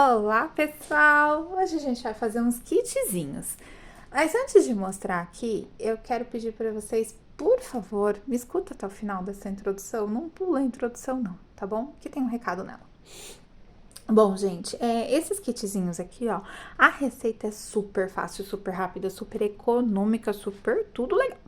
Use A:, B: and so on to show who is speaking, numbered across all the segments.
A: Olá, pessoal! Hoje a gente vai fazer uns kitzinhos. Mas antes de mostrar aqui, eu quero pedir para vocês, por favor, me escuta até o final dessa introdução. Não pula a introdução não, tá bom? Que tem um recado nela. Bom, gente, esses kitzinhos aqui, ó, a receita é super fácil, super rápida, super econômica, super tudo legal.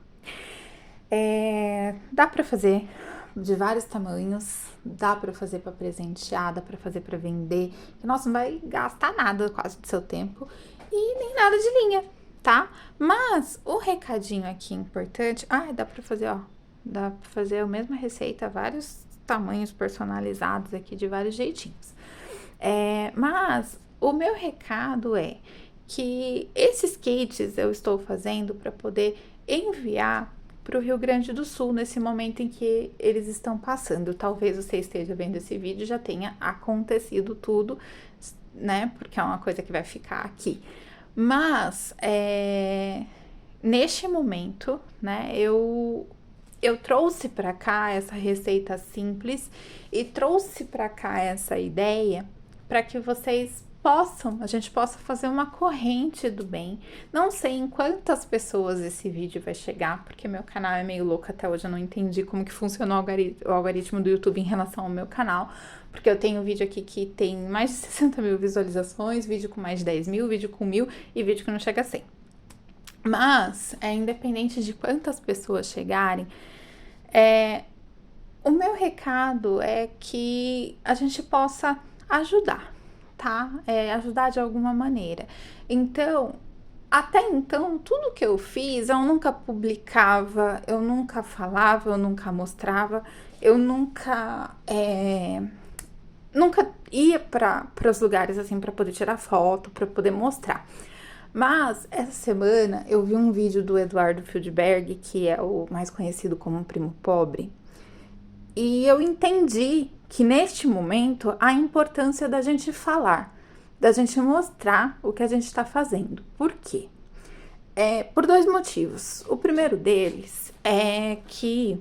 A: Dá pra fazer de vários tamanhos, dá pra fazer pra presentear, dá pra fazer pra vender, que nossa, não vai gastar nada quase do seu tempo e nem nada de linha, tá? Mas o recadinho aqui importante, dá pra fazer, ó, dá pra fazer a mesma receita, vários tamanhos personalizados aqui de vários jeitinhos. Mas o meu recado é que esses kits eu estou fazendo para poder enviar para o Rio Grande do Sul nesse momento em que eles estão passando. Talvez você esteja vendo esse vídeo e já tenha acontecido tudo, né? Porque é uma coisa que vai ficar aqui. Mas neste momento, né? Eu trouxe para cá essa receita simples e trouxe para cá essa ideia para que vocês a gente possa fazer uma corrente do bem. Não sei em quantas pessoas esse vídeo vai chegar, porque meu canal é meio louco até hoje, eu não entendi como que funciona o algoritmo do YouTube em relação ao meu canal, porque eu tenho vídeo aqui que tem mais de 60 mil visualizações, vídeo com mais de 10 mil, vídeo com 1000 e vídeo que não chega a 100. Mas, independente de quantas pessoas chegarem, o meu recado é que a gente possa ajudar, tá? Ajudar de alguma maneira. Então, até então, tudo que eu fiz, eu nunca publicava, eu nunca falava, eu nunca mostrava, eu nunca ia para os lugares assim para poder tirar foto, para poder mostrar. Mas essa semana eu vi um vídeo do Eduardo Fieldberg, que é o mais conhecido como Primo Pobre, e eu entendi que neste momento a importância da gente falar, da gente mostrar o que a gente está fazendo. Por quê? Por dois motivos. O primeiro deles é que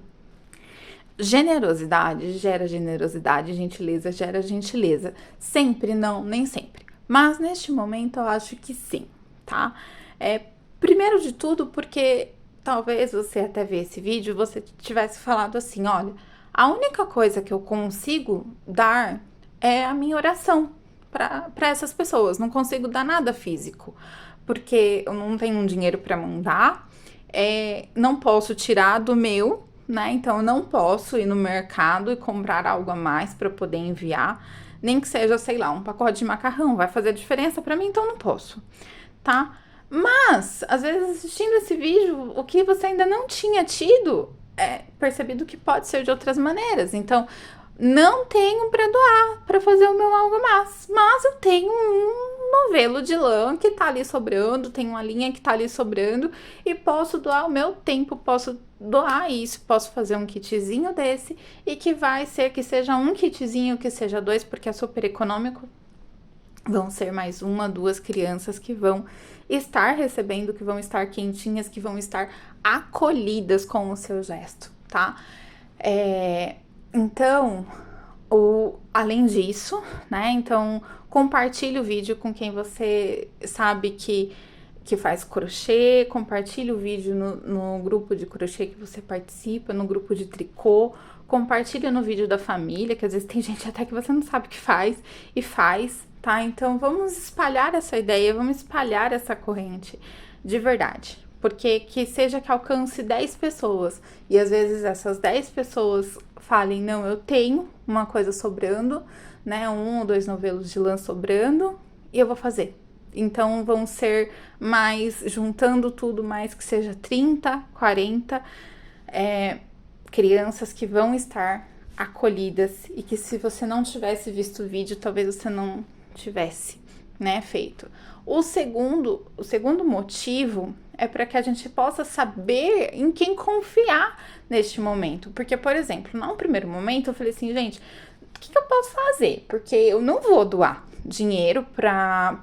A: generosidade gera generosidade, gentileza gera gentileza. Sempre não, nem sempre. Mas neste momento eu acho que sim, tá? Primeiro de tudo porque talvez você até ver esse vídeo, você tivesse falado assim, olha, a única coisa que eu consigo dar é a minha oração para essas pessoas. Não consigo dar nada físico, porque eu não tenho dinheiro para mandar, não posso tirar do meu, né? Então eu não posso ir no mercado e comprar algo a mais para poder enviar, nem que seja, sei lá, um pacote de macarrão. Vai fazer diferença para mim, então não posso, tá? Mas, às vezes, assistindo esse vídeo, o que você ainda não tinha tido percebido que pode ser de outras maneiras. Então, não tenho para doar, para fazer o meu algo mais, mas eu tenho um novelo de lã que tá ali sobrando, tenho uma linha que tá ali sobrando e posso doar o meu tempo, posso doar isso, posso fazer um kitzinho desse e que vai ser que seja um kitzinho, que seja 2, porque é super econômico. Vão ser mais 1, 2 crianças que vão estar recebendo, que vão estar quentinhas, que vão estar acolhidas com o seu gesto, tá? Então, além disso, né? Então, compartilhe o vídeo com quem você sabe que faz crochê, compartilhe o vídeo no grupo de crochê que você participa, no grupo de tricô, compartilhe no vídeo da família, que às vezes tem gente até que você não sabe o que faz, e faz, tá? Então, vamos espalhar essa ideia, vamos espalhar essa corrente de verdade. Porque que seja que alcance 10 pessoas, e às vezes essas 10 pessoas falem, não, eu tenho uma coisa sobrando, né, 1 ou 2 novelos de lã sobrando, e eu vou fazer. Então, vão ser mais, juntando tudo mais, que seja 30, 40 crianças que vão estar acolhidas e que se você não tivesse visto o vídeo, talvez você não tivesse, né, feito. O segundo motivo é para que a gente possa saber em quem confiar neste momento. Porque, por exemplo, num primeiro momento eu falei assim, gente, o que eu posso fazer? Porque eu não vou doar dinheiro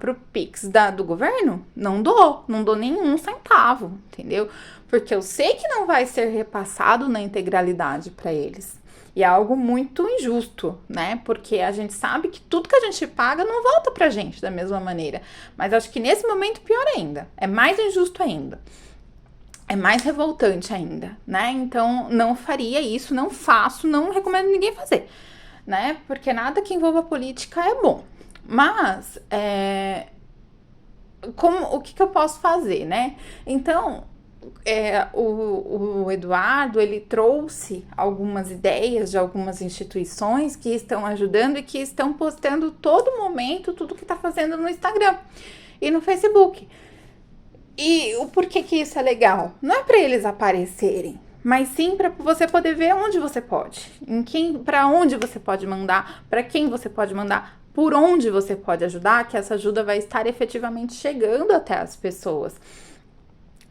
A: pro Pix do governo, não dou nenhum centavo, entendeu? Porque eu sei que não vai ser repassado na integralidade para eles. E é algo muito injusto, né? Porque a gente sabe que tudo que a gente paga não volta pra gente da mesma maneira. Mas acho que nesse momento pior ainda, é mais injusto ainda. É mais revoltante ainda, né? Então, não faria isso, não faço, não recomendo ninguém fazer, né? Porque nada que envolva política é bom. Mas, o que eu posso fazer, né? Então, o Eduardo, ele trouxe algumas ideias de algumas instituições que estão ajudando e que estão postando todo momento tudo que está fazendo no Instagram e no Facebook. E o porquê que isso é legal? Não é para eles aparecerem, mas sim para você poder ver onde você pode, para onde você pode mandar, para quem você pode mandar, por onde você pode ajudar, que essa ajuda vai estar efetivamente chegando até as pessoas.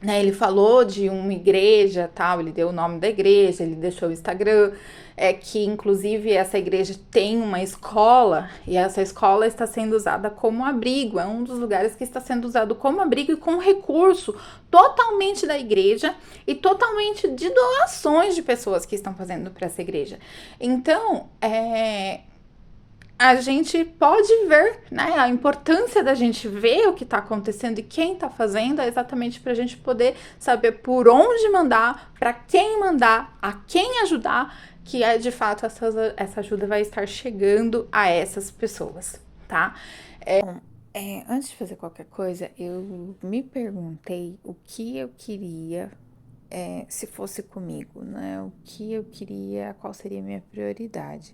A: Né, ele falou de uma igreja, tal, ele deu o nome da igreja, ele deixou o Instagram, que inclusive essa igreja tem uma escola, e essa escola está sendo usada como abrigo, é um dos lugares que está sendo usado como abrigo e com recurso totalmente da igreja e totalmente de doações de pessoas que estão fazendo para essa igreja. Então, a gente pode ver, né, a importância da gente ver o que está acontecendo e quem está fazendo é exatamente para a gente poder saber por onde mandar, para quem mandar, a quem ajudar, que é de fato essa ajuda vai estar chegando a essas pessoas, tá? Antes de fazer qualquer coisa, eu me perguntei o que eu queria se fosse comigo, né? O que eu queria, qual seria a minha prioridade.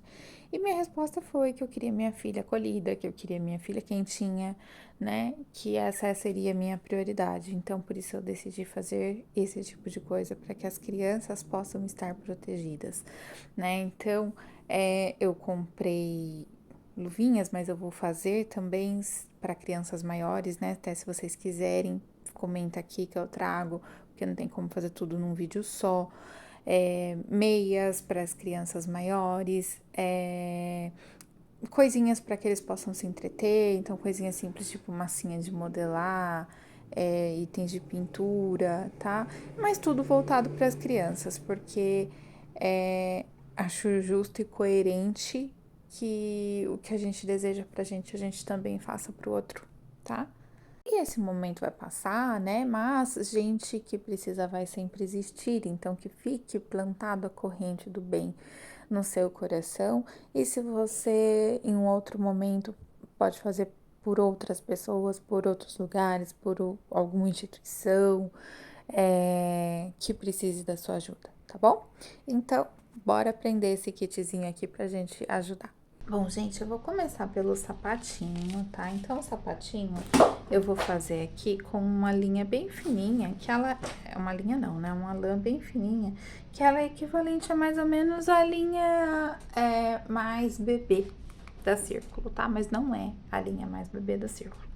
A: E minha resposta foi que eu queria minha filha acolhida, que eu queria minha filha quentinha, né? Que essa seria a minha prioridade. Então, por isso eu decidi fazer esse tipo de coisa, para que as crianças possam estar protegidas, né? Então, eu comprei luvinhas, mas eu vou fazer também para crianças maiores, né? Até se vocês quiserem, comenta aqui que eu trago, porque não tem como fazer tudo num vídeo só. Meias para as crianças maiores, coisinhas para que eles possam se entreter, então coisinhas simples, tipo massinha de modelar, itens de pintura, tá? Mas tudo voltado para as crianças, porque acho justo e coerente que o que a gente deseja pra gente, a gente também faça pro outro, tá? E esse momento vai passar, né? Mas gente que precisa vai sempre existir, então que fique plantado a corrente do bem no seu coração. E se você, em um outro momento, pode fazer por outras pessoas, por outros lugares, por alguma instituição que precise da sua ajuda, tá bom? Então, bora aprender esse kitzinho aqui pra gente ajudar. Bom, gente, eu vou começar pelo sapatinho, tá? Então, o sapatinho eu vou fazer aqui com uma linha bem fininha, que ela... É uma linha não, né? Uma lã bem fininha, que ela é equivalente a mais ou menos a linha mais bebê da Círculo, tá? Mas não é a linha mais bebê da Círculo.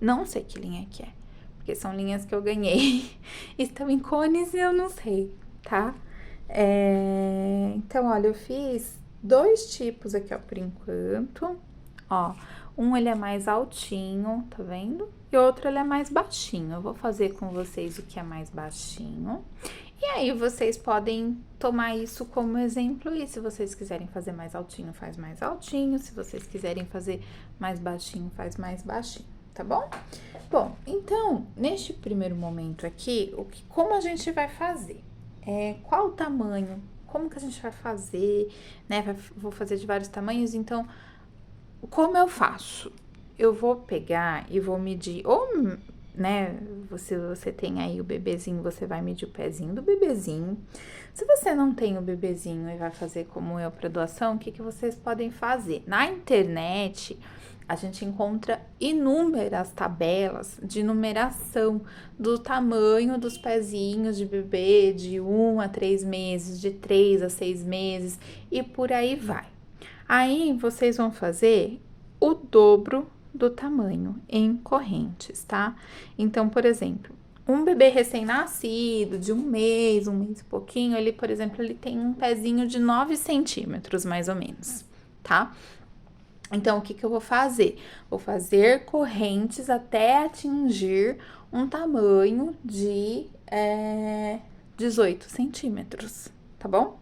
A: Não sei que linha que é, porque são linhas que eu ganhei. Estão em cones e eu não sei, tá? Então, olha, eu fiz 2 tipos aqui, ó, por enquanto, ó, um ele é mais altinho, tá vendo? E outro ele é mais baixinho. Eu vou fazer com vocês o que é mais baixinho. E aí, vocês podem tomar isso como exemplo e se vocês quiserem fazer mais altinho, faz mais altinho. Se vocês quiserem fazer mais baixinho, faz mais baixinho, tá bom? Bom, então, neste primeiro momento aqui, como a gente vai fazer? Qual o tamanho? Como que a gente vai fazer, né? Vou fazer de vários tamanhos, então, como eu faço? Eu vou pegar e vou medir, ou, né, você tem aí o bebezinho, você vai medir o pezinho do bebezinho. Se você não tem o bebezinho e vai fazer como eu para doação, o que vocês podem fazer? Na internet, a gente encontra inúmeras tabelas de numeração do tamanho dos pezinhos de bebê de 1 a 3 meses, de 3 a 6 meses e por aí vai. Aí, vocês vão fazer o dobro do tamanho em correntes, tá? Então, por exemplo, um bebê recém-nascido, de um mês e pouquinho, ele, por exemplo, ele tem um pezinho de 9 centímetros, mais ou menos, tá? Então, o que eu vou fazer? Vou fazer correntes até atingir um tamanho de 18 centímetros, tá bom?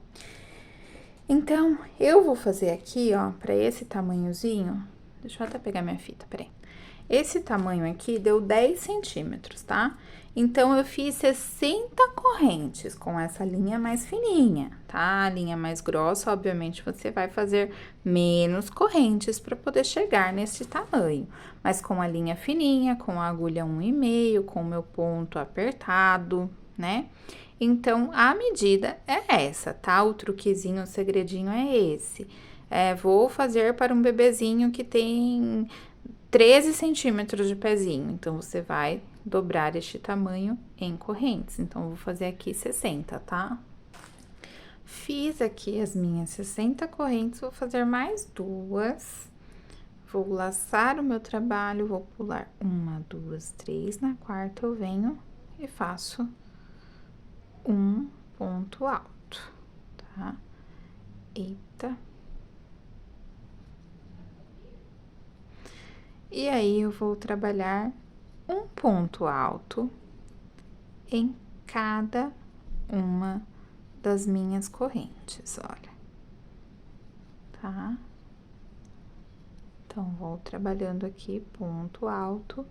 A: Então, eu vou fazer aqui, ó, pra esse tamanhozinho, deixa eu até pegar minha fita, peraí. Esse tamanho aqui deu 10 centímetros, tá? Então, eu fiz 60 correntes com essa linha mais fininha, tá? A linha mais grossa, obviamente, você vai fazer menos correntes para poder chegar nesse tamanho. Mas com a linha fininha, com a agulha 1,5, com o meu ponto apertado, né? Então, a medida é essa, tá? O truquezinho, o segredinho é esse. Vou fazer para um bebezinho que tem 13 centímetros de pezinho. Então, você vai dobrar este tamanho em correntes. Então, eu vou fazer aqui 60, tá? Fiz aqui as minhas 60 correntes, vou fazer mais duas. Vou laçar o meu trabalho, vou pular 1, 2, 3. Na quarta, eu venho e faço um ponto alto, tá? Eita. E aí, eu vou trabalhar um ponto alto em cada uma das minhas correntes, olha. Tá? Então, vou trabalhando aqui ponto alto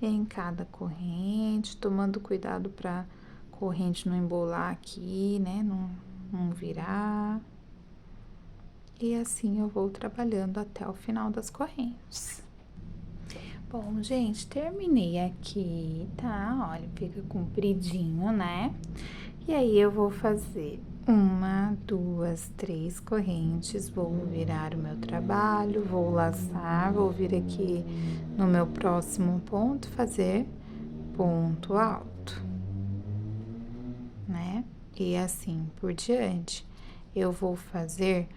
A: em cada corrente, tomando cuidado pra corrente não embolar aqui, né? Não virar. E assim eu vou trabalhando até o final das correntes. Bom, gente, terminei aqui, tá? Olha, fica compridinho, né? E aí, eu vou fazer 1, 2, 3 correntes, vou virar o meu trabalho, vou laçar, vou vir aqui no meu próximo ponto, fazer ponto alto, né? E assim por diante. Eu vou fazer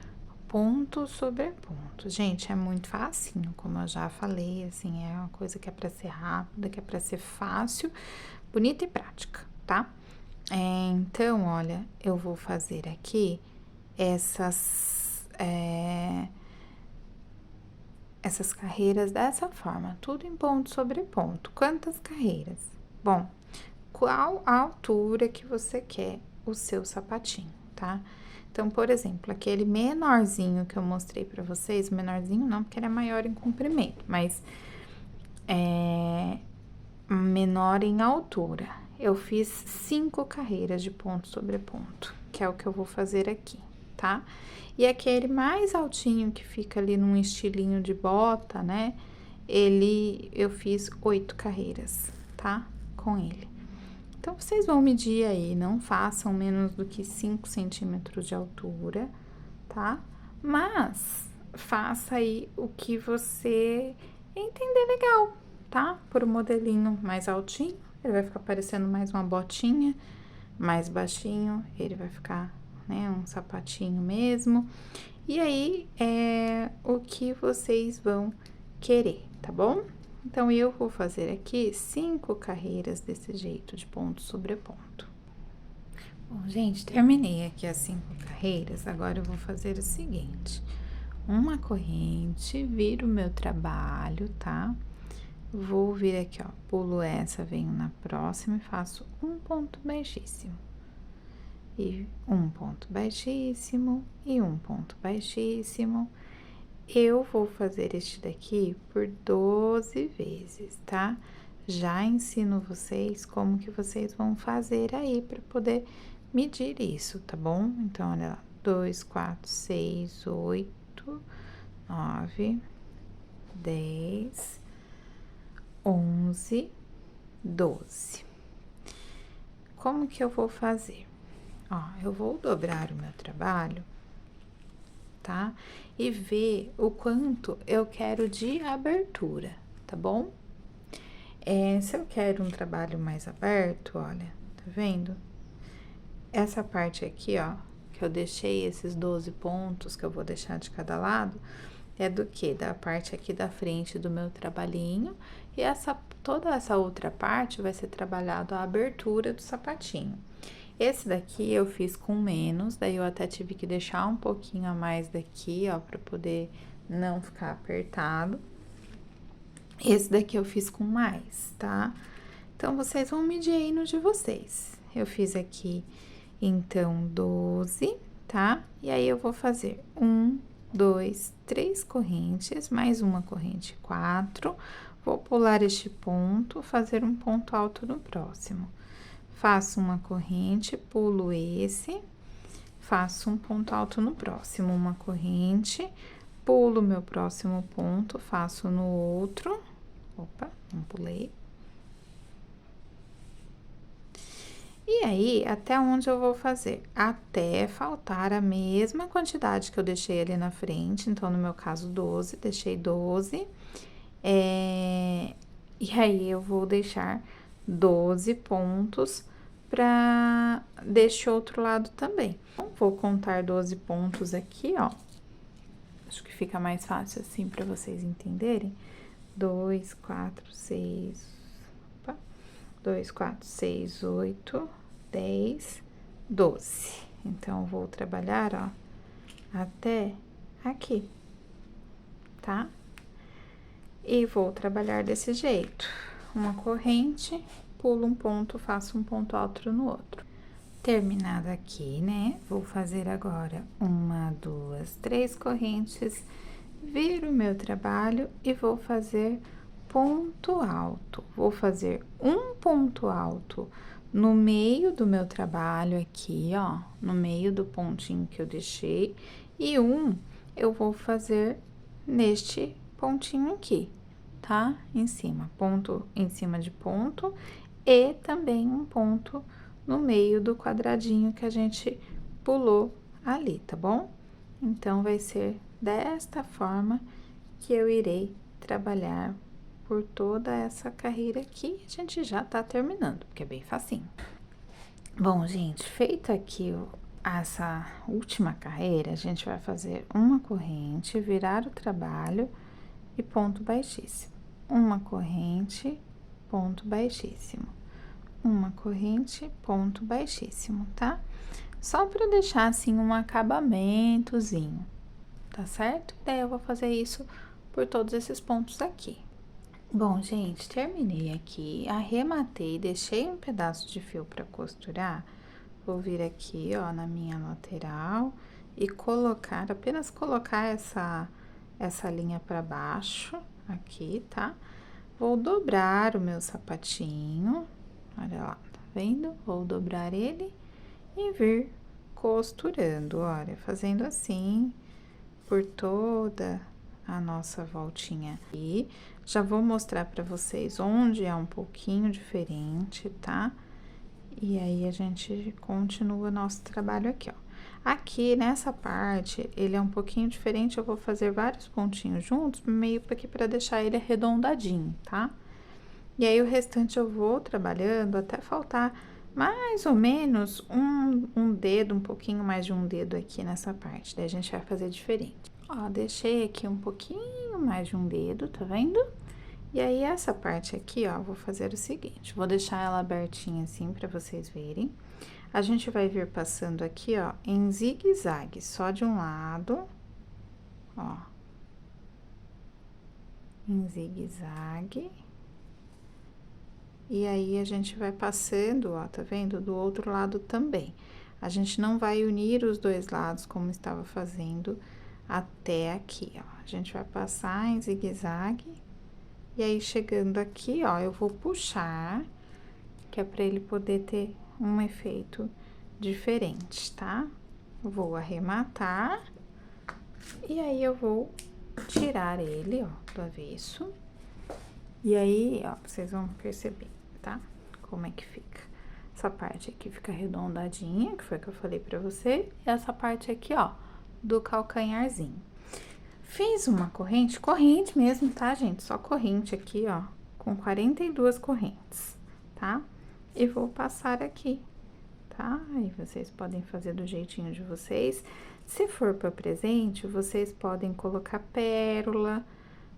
A: ponto sobre ponto. Gente, é muito facinho, como eu já falei, assim, é uma coisa que é pra ser rápida, que é pra ser fácil, bonita e prática, tá? Então, olha, eu vou fazer aqui essas carreiras dessa forma, tudo em ponto sobre ponto. Quantas carreiras? Bom, qual a altura que você quer o seu sapatinho, tá? Então, por exemplo, aquele menorzinho que eu mostrei pra vocês, menorzinho não, porque ele é maior em comprimento, mas menor em altura. Eu fiz 5 carreiras de ponto sobre ponto, que é o que eu vou fazer aqui, tá? E aquele mais altinho que fica ali num estilinho de bota, né? Eu fiz 8 carreiras, tá? Com ele. Então, vocês vão medir aí, não façam menos do que 5 centímetros de altura, tá? Mas, faça aí o que você entender legal, tá? Por um modelinho mais altinho, ele vai ficar parecendo mais uma botinha, mais baixinho, ele vai ficar, né, um sapatinho mesmo. E aí, o que vocês vão querer, tá bom? Então, eu vou fazer aqui 5 carreiras desse jeito, de ponto sobre ponto. Bom, gente, terminei aqui as 5 carreiras, agora eu vou fazer o seguinte: uma corrente, viro o meu trabalho, tá? Vou vir aqui, ó, pulo essa, venho na próxima e faço um ponto baixíssimo. E um ponto baixíssimo, e um ponto baixíssimo. Eu vou fazer este daqui por 12 vezes, tá? Já ensino vocês como que vocês vão fazer aí para poder medir isso, tá bom? Então, olha lá, 2, 4, 6, 8, 9, 10, 11, 12. Como que eu vou fazer? Ó, eu vou dobrar o meu trabalho, tá? E ver o quanto eu quero de abertura, tá bom? Se eu quero um trabalho mais aberto, olha, tá vendo? Essa parte aqui, ó, que eu deixei esses 12 pontos que eu vou deixar de cada lado, é do quê? Da parte aqui da frente do meu trabalhinho, e toda essa outra parte vai ser trabalhado a abertura do sapatinho. Esse daqui eu fiz com menos, daí eu até tive que deixar um pouquinho a mais daqui, ó, pra poder não ficar apertado. Esse daqui eu fiz com mais, tá? Então, vocês vão medir aí no de vocês. Eu fiz aqui, então, 12, tá? E aí, eu vou fazer 1, 2, 3 correntes, mais uma corrente, 4. Vou pular este ponto, fazer um ponto alto no próximo. Faço uma corrente, pulo esse, faço um ponto alto no próximo, uma corrente, pulo meu próximo ponto, faço no outro. Opa, não pulei. E aí, até onde eu vou fazer? Até faltar a mesma quantidade que eu deixei ali na frente, então, no meu caso, 12, deixei 12. E aí, eu vou deixar 12 pontos para deste outro lado também. Então, vou contar 12 pontos aqui, ó. Acho que fica mais fácil assim para vocês entenderem. 2, 4, 6... Opa! 2, 4, 6, 8, 10, 12. Então, vou trabalhar, ó, até aqui, tá? E vou trabalhar desse jeito. Uma corrente, pulo um ponto, faço um ponto alto no outro. Terminado aqui, né? Vou fazer agora 1, 2, 3 correntes, viro o meu trabalho e vou fazer ponto alto. Vou fazer um ponto alto no meio do meu trabalho aqui, ó, no meio do pontinho que eu deixei, e eu vou fazer neste pontinho aqui, tá? Em cima, ponto em cima de ponto, e também um ponto no meio do quadradinho que a gente pulou ali, tá bom? Então, vai ser desta forma que eu irei trabalhar por toda essa carreira aqui. A gente já tá terminando, porque é bem facinho. Bom, gente, feita aqui essa última carreira, a gente vai fazer uma corrente, virar o trabalho e ponto baixíssimo. Uma corrente, ponto baixíssimo. Uma corrente, ponto baixíssimo, tá? Só para deixar assim um acabamentozinho, tá certo? Daí eu vou fazer isso por todos esses pontos aqui. Bom, gente, terminei aqui, arrematei, deixei um pedaço de fio para costurar. Vou vir aqui, ó, na minha lateral e colocar, apenas colocar essa linha para baixo aqui, tá? Vou dobrar o meu sapatinho. Olha lá, tá vendo? Vou dobrar ele e vir costurando, olha, fazendo assim por toda a nossa voltinha aqui. Já vou mostrar pra vocês onde é um pouquinho diferente, tá? E aí, a gente continua nosso trabalho aqui, ó. Aqui, nessa parte, ele é um pouquinho diferente, eu vou fazer vários pontinhos juntos, meio aqui pra deixar ele arredondadinho, tá? E aí, o restante eu vou trabalhando até faltar mais ou menos um dedo, um pouquinho mais de um dedo aqui nessa parte. Daí, a gente vai fazer diferente. Ó, deixei aqui um pouquinho mais de um dedo, tá vendo? E aí, essa parte aqui, ó, vou fazer o seguinte, vou deixar ela abertinha assim pra vocês verem. A gente vai vir passando aqui, ó, em zigue-zague, só de um lado, ó. Em zigue-zague. E aí, a gente vai passando, ó, tá vendo? Do outro lado também. A gente não vai unir os dois lados, como estava fazendo até aqui, ó. A gente vai passar em zigue-zague. E aí, chegando aqui, ó, eu vou puxar, que é pra ele poder ter um efeito diferente, tá? Vou arrematar. E aí, eu vou tirar ele, ó, do avesso. E aí, ó, vocês vão perceber, tá? Como é que fica. Essa parte aqui fica arredondadinha, que foi que eu falei pra você. E essa parte aqui, ó, do calcanharzinho. Fiz uma corrente mesmo, tá, gente? Só corrente aqui, ó, com 42 correntes, tá? E vou passar aqui, tá? Aí, vocês podem fazer do jeitinho de vocês. Se for para presente, vocês podem colocar pérola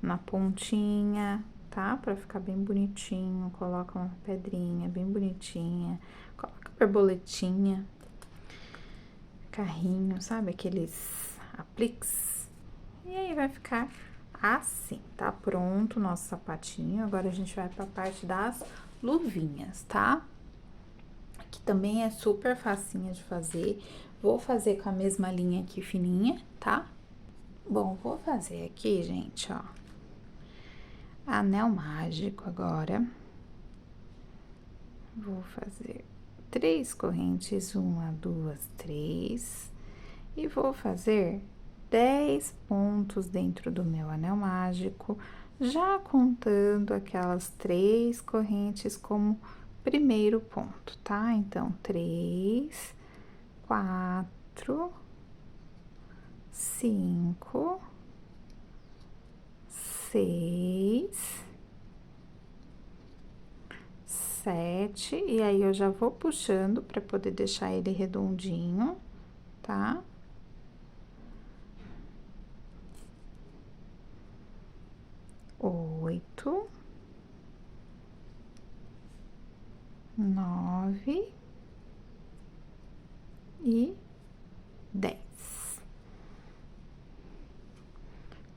A: na pontinha, tá? Pra ficar bem bonitinho, coloca uma pedrinha bem bonitinha, coloca borboletinha, carrinho, sabe? Aqueles apliques. E aí, vai ficar assim, tá? Pronto o nosso sapatinho. Agora, a gente vai pra parte das luvinhas, tá? Que também é super facinha de fazer. Vou fazer com a mesma linha aqui fininha, tá? Bom, vou fazer aqui, gente, ó, anel mágico agora. Vou fazer 3 correntes, 1, 2, 3, e vou fazer 10 pontos dentro do meu anel mágico, já contando aquelas 3 correntes como primeiro ponto, tá? Então, 3, 4, 5, 6, 7, e aí eu já vou puxando para poder deixar ele redondinho, tá? 8, 9 e 10.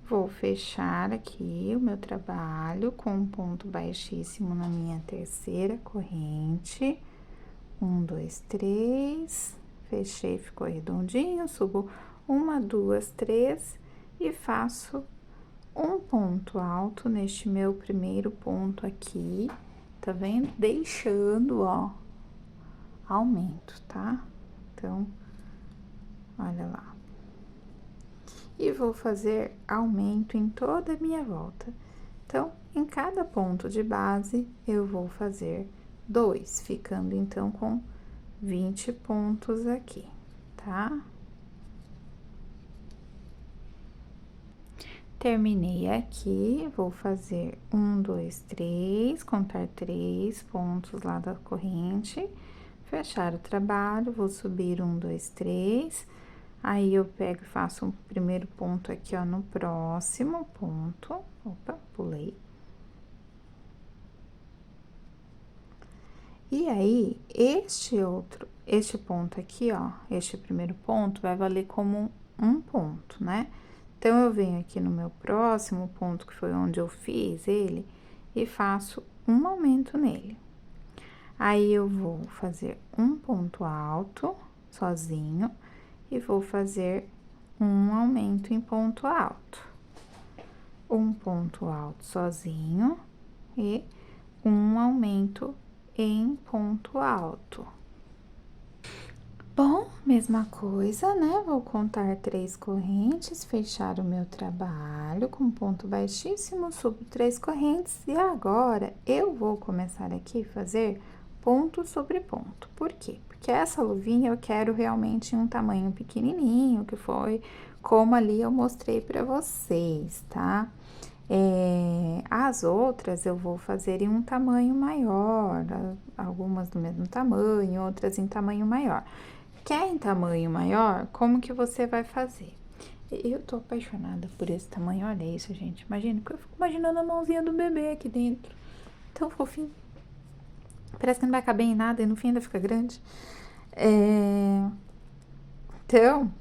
A: Vou fechar aqui o meu trabalho com um ponto baixíssimo na minha terceira corrente. 1, 2, 3, fechei, ficou redondinho, subo 1, 2, 3 e faço um ponto alto neste meu primeiro ponto aqui, tá vendo? Deixando, ó, aumento, tá? Então, olha lá. E vou fazer aumento em toda a minha volta. Então, em cada ponto de base, eu vou fazer 2, ficando então com 20 pontos aqui, tá? Terminei aqui, vou fazer 1, 2, 3, contar 3 pontos lá da corrente, fechar o trabalho, vou subir 1, 2, 3, aí eu pego e faço um primeiro ponto aqui, ó, no próximo ponto, opa, pulei. E aí, este ponto aqui, ó, este primeiro ponto vai valer como um ponto, né? Então, eu venho aqui no meu próximo ponto, que foi onde eu fiz ele, e faço um aumento nele. Aí, eu vou fazer um ponto alto, sozinho, e vou fazer um aumento em ponto alto. Um ponto alto sozinho e um aumento em ponto alto. Bom, mesma coisa, né? Vou contar 3 correntes, fechar o meu trabalho com ponto baixíssimo, subo 3 correntes e agora eu vou começar aqui a fazer ponto sobre ponto. Por quê? Porque essa luvinha eu quero realmente em um tamanho pequenininho, que foi como ali eu mostrei pra vocês, tá? As outras eu vou fazer em um tamanho maior, algumas do mesmo tamanho, outras em tamanho maior. Quer em tamanho maior? Como que você vai fazer? Eu tô apaixonada por esse tamanho, olha isso, gente. Imagina, porque eu fico imaginando a mãozinha do bebê aqui dentro. Tão fofinho. Parece que não vai caber em nada e no fim ainda fica grande. Então,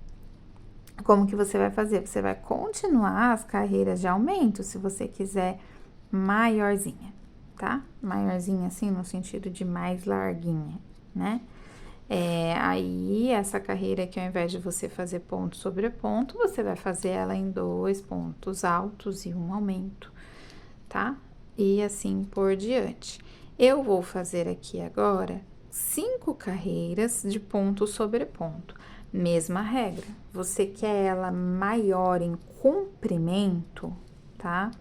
A: como que você vai fazer? Você vai continuar as carreiras de aumento, se você quiser maiorzinha, tá? Maiorzinha assim, no sentido de mais larguinha, né? Aí, essa carreira aqui, ao invés de você fazer ponto sobre ponto, você vai fazer ela em 2 pontos altos e um aumento, tá? E assim por diante. Eu vou fazer aqui agora 5 carreiras de ponto sobre ponto. Mesma regra, você quer ela maior em comprimento, tá?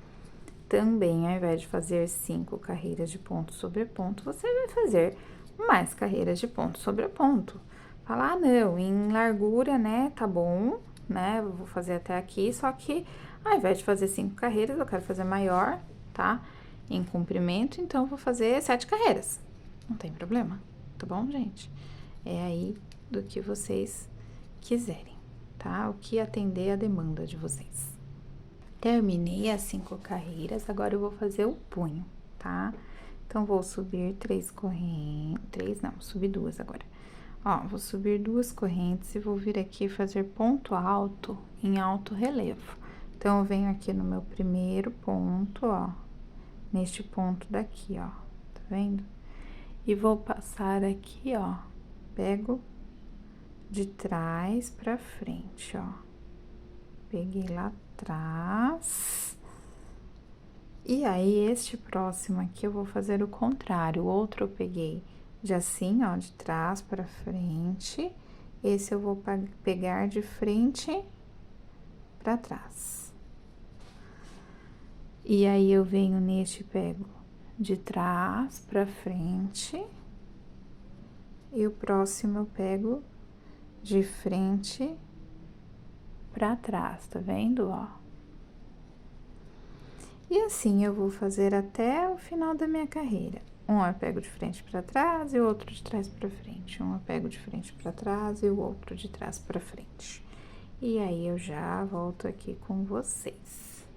A: Também, ao invés de fazer 5 carreiras de ponto sobre ponto, você vai fazer mais carreiras de ponto sobre ponto. Falar, ah, não, em largura, né, tá bom, né, eu vou fazer até aqui, só que ao invés de fazer 5 carreiras, eu quero fazer maior, tá? Em comprimento, então, eu vou fazer 7 carreiras. Não tem problema, tá bom, gente? É aí do que vocês quiserem, tá? O que atender a demanda de vocês. Terminei as 5 carreiras, agora eu vou fazer o punho, tá? Então, vou subir 3 correntes, 3 não, subir 2 agora. Ó, vou subir 2 correntes e vou vir aqui fazer ponto alto em alto relevo. Então, eu venho aqui no meu primeiro ponto, ó, neste ponto daqui, ó, tá vendo? E vou passar aqui, ó, pego de trás pra frente, ó. Peguei lá atrás. E aí, este próximo aqui eu vou fazer o contrário. O outro eu peguei de assim, ó, de trás pra frente. Esse eu vou pegar de frente pra trás. E aí, eu venho neste, pego de trás pra frente. E o próximo eu pego de frente pra trás, tá vendo, ó? E assim eu vou fazer até o final da minha carreira. Um eu pego de frente pra trás e o outro de trás pra frente. Um eu pego de frente pra trás e o outro de trás pra frente. E aí, eu já volto aqui com vocês.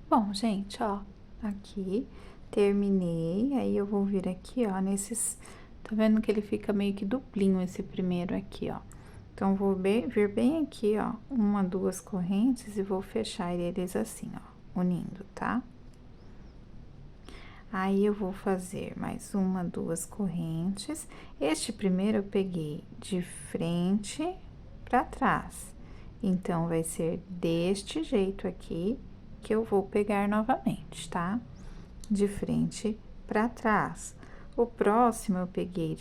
A: Bom, gente, ó, aqui terminei. Aí, eu vou vir aqui, ó, nesses... Tá vendo que ele fica meio que duplinho esse primeiro aqui, ó. Então, vou vir bem aqui, ó, uma, duas correntes e vou fechar eles assim, ó, unindo, tá? Aí, eu vou fazer mais uma, duas correntes. Este primeiro eu peguei de frente pra trás. Então, vai ser deste jeito aqui que eu vou pegar novamente, tá? De frente pra trás. O próximo eu peguei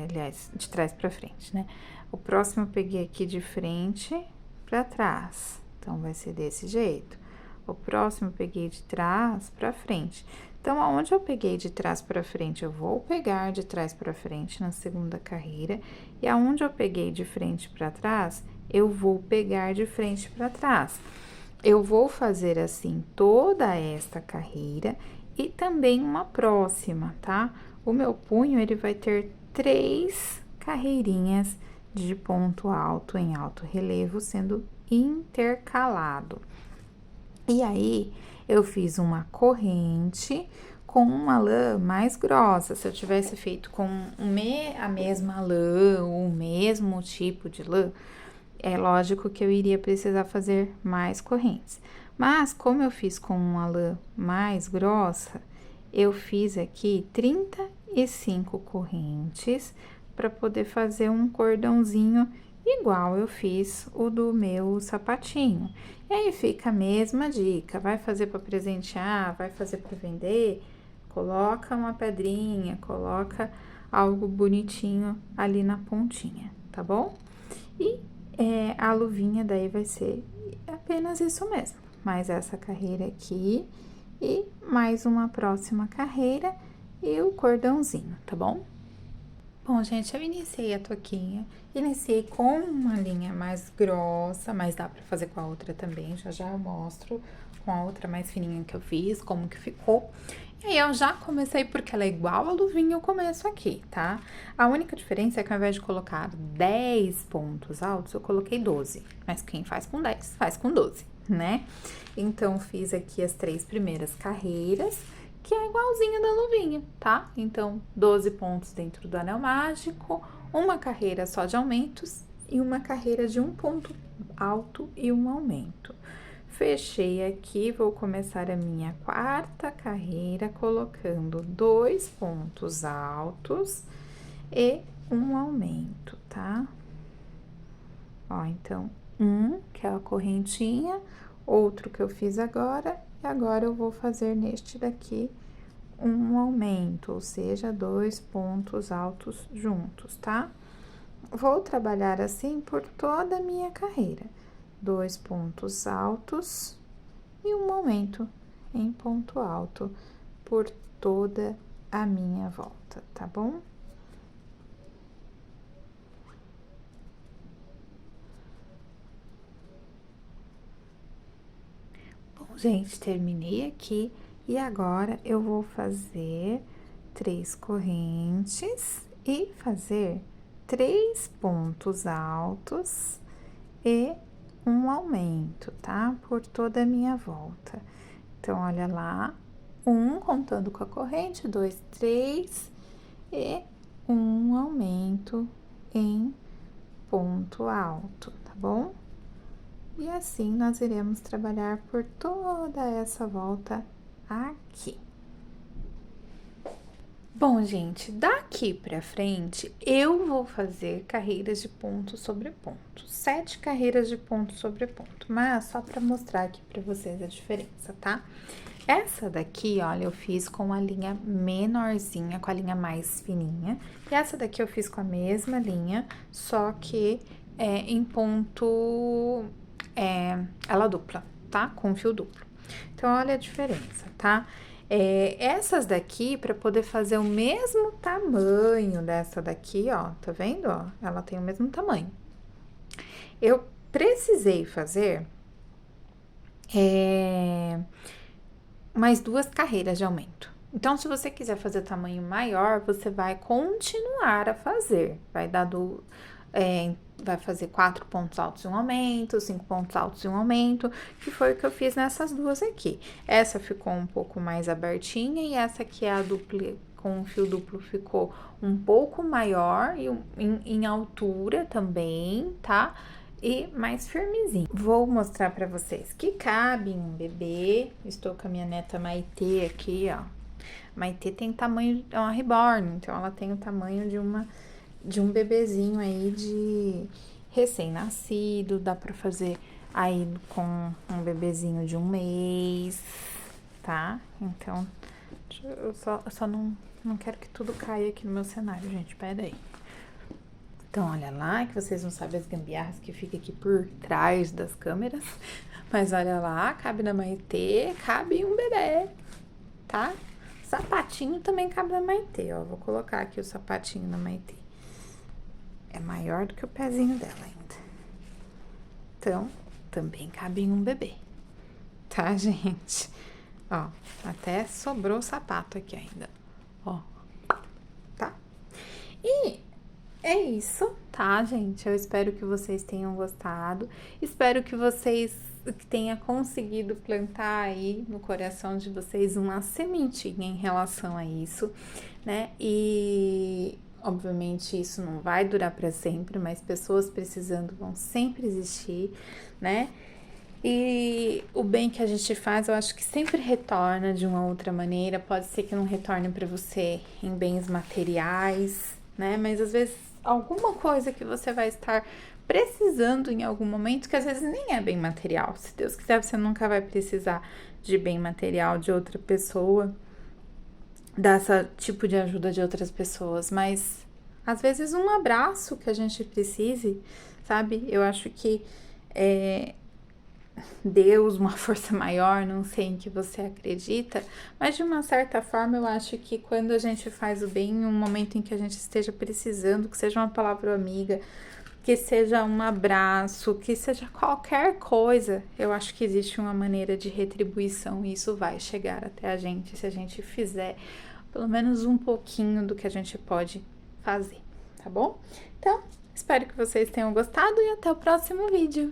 A: aliás, de trás pra frente, né? O próximo eu peguei aqui de frente pra trás. Então, vai ser desse jeito. O próximo eu peguei de trás pra frente. Então, aonde eu peguei de trás pra frente, eu vou pegar de trás pra frente na segunda carreira. E aonde eu peguei de frente pra trás, eu vou pegar de frente pra trás. Eu vou fazer assim toda esta carreira e também uma próxima, tá? O meu punho, ele vai ter 3 carreirinhas de ponto alto em alto relevo, sendo intercalado. E aí, eu fiz uma corrente com uma lã mais grossa. Se eu tivesse feito com a mesma lã, ou o mesmo tipo de lã, é lógico que eu iria precisar fazer mais correntes. Mas, como eu fiz com uma lã mais grossa, eu fiz aqui 35 correntes para poder fazer um cordãozinho igual eu fiz o do meu sapatinho. E aí, fica a mesma dica, vai fazer para presentear, vai fazer para vender, coloca uma pedrinha, coloca algo bonitinho ali na pontinha, tá bom? E a luvinha daí vai ser apenas isso mesmo, mais essa carreira aqui e mais uma próxima carreira e o cordãozinho, tá bom? Bom, gente, eu iniciei a toquinha, iniciei com uma linha mais grossa, mas dá pra fazer com a outra também, já eu mostro com a outra mais fininha que eu fiz, como que ficou. E aí, eu já comecei, porque ela é igual a luvinha, eu começo aqui, tá? A única diferença é que ao invés de colocar 10 pontos altos, eu coloquei 12. Mas quem faz com 10, faz com 12, né? Então, fiz aqui as 3 primeiras carreiras, que é igualzinha da luvinha, tá? Então, 12 pontos dentro do anel mágico, uma carreira só de aumentos e uma carreira de um ponto alto e um aumento. Fechei aqui, vou começar a minha quarta carreira colocando 2 pontos altos e um aumento, tá? Ó, então, que é a correntinha, outro que eu fiz agora, e agora eu vou fazer neste daqui um aumento, ou seja, 2 pontos altos juntos, tá? Vou trabalhar assim por toda a minha carreira. 2 pontos altos e um aumento em ponto alto por toda a minha volta, tá bom? Bom, gente, terminei aqui e agora eu vou fazer 3 correntes e fazer 3 pontos altos e um aumento, tá? Por toda a minha volta. Então, olha lá, contando com a corrente, 2, 3 e um aumento em ponto alto, tá bom? E assim nós iremos trabalhar por toda essa volta aqui. Bom, gente, daqui pra frente eu vou fazer carreiras de ponto sobre ponto, 7 carreiras de ponto sobre ponto, mas só pra mostrar aqui pra vocês a diferença, tá? Essa daqui, olha, eu fiz com a linha menorzinha, com a linha mais fininha, e essa daqui eu fiz com a mesma linha, só que em ponto ela dupla, tá? Com fio duplo. Então, olha a diferença, tá? Essas daqui, para poder fazer o mesmo tamanho dessa daqui, ó, tá vendo, ó? Ela tem o mesmo tamanho. Eu precisei fazer mais 2 carreiras de aumento. Então, se você quiser fazer tamanho maior, você vai continuar a fazer. Vai dar vai fazer 4 pontos altos e um aumento, 5 pontos altos e um aumento, que foi o que eu fiz nessas duas aqui. Essa ficou um pouco mais abertinha e essa aqui é a dupla com o fio duplo ficou um pouco maior e em altura também, tá? E mais firmezinho. Vou mostrar pra vocês que cabe em um bebê. Estou com a minha neta Maitê aqui, ó. Maitê tem tamanho, é uma reborn, então ela tem o tamanho de um bebezinho aí de recém-nascido, dá pra fazer aí com um bebezinho de 1 mês, tá? Então, eu só não quero que tudo caia aqui no meu cenário, gente, pera aí. Então, olha lá, que vocês não sabem as gambiarras que fica aqui por trás das câmeras, mas olha lá, cabe na Maitê, cabe um bebê, tá? Sapatinho também cabe na Maitê, ó, vou colocar aqui o sapatinho na Maitê. É maior do que o pezinho dela ainda. Então, também cabe em um bebê. Tá, gente? Ó, até sobrou o sapato aqui ainda. Ó, tá? E é isso, tá, gente? Eu espero que vocês tenham gostado. Espero que vocês tenham conseguido plantar aí no coração de vocês uma sementinha em relação a isso, né? E obviamente isso não vai durar para sempre, mas pessoas precisando vão sempre existir, né? E o bem que a gente faz, eu acho que sempre retorna de uma outra maneira. Pode ser que não retorne para você em bens materiais, né? Mas às vezes alguma coisa que você vai estar precisando em algum momento, que às vezes nem é bem material. Se Deus quiser, você nunca vai precisar de bem material de outra pessoa, dessa tipo de ajuda de outras pessoas, mas às vezes um abraço que a gente precise, sabe? Eu acho que Deus, uma força maior, não sei em que você acredita, mas de uma certa forma eu acho que quando a gente faz o bem, em um momento em que a gente esteja precisando, que seja uma palavra amiga, que seja um abraço, que seja qualquer coisa, eu acho que existe uma maneira de retribuição e isso vai chegar até a gente se a gente fizer pelo menos um pouquinho do que a gente pode fazer, tá bom? Então, espero que vocês tenham gostado e até o próximo vídeo.